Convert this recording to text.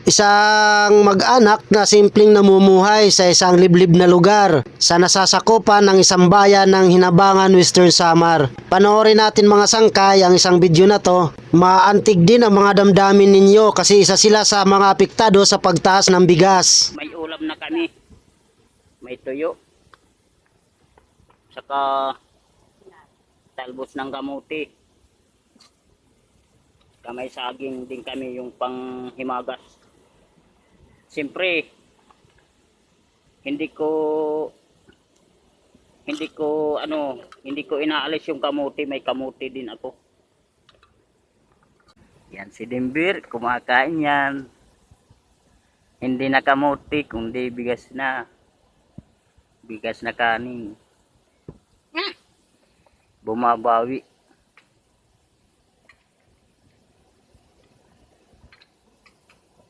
Isang mag-anak na simpleng namumuhay sa isang liblib na lugar sa nasasakupan ng isang bayan ng Hinabangan, Western Samar. Panoorin natin mga sangkay ang isang video na to. Maantig din ang mga damdamin ninyo kasi isa sila sa mga apektado sa pagtaas ng bigas. May ulam na kami. May tuyo. Saka talbos ng kamuti. May saging din kami yung panghimagas. Siyempre, hindi ko inaalis yung kamuti, may kamuti din ako. Yan si Dimbir, kumakain yan. Hindi na kamuti, kundi bigas na. Bigas na kanin. Bumabawi.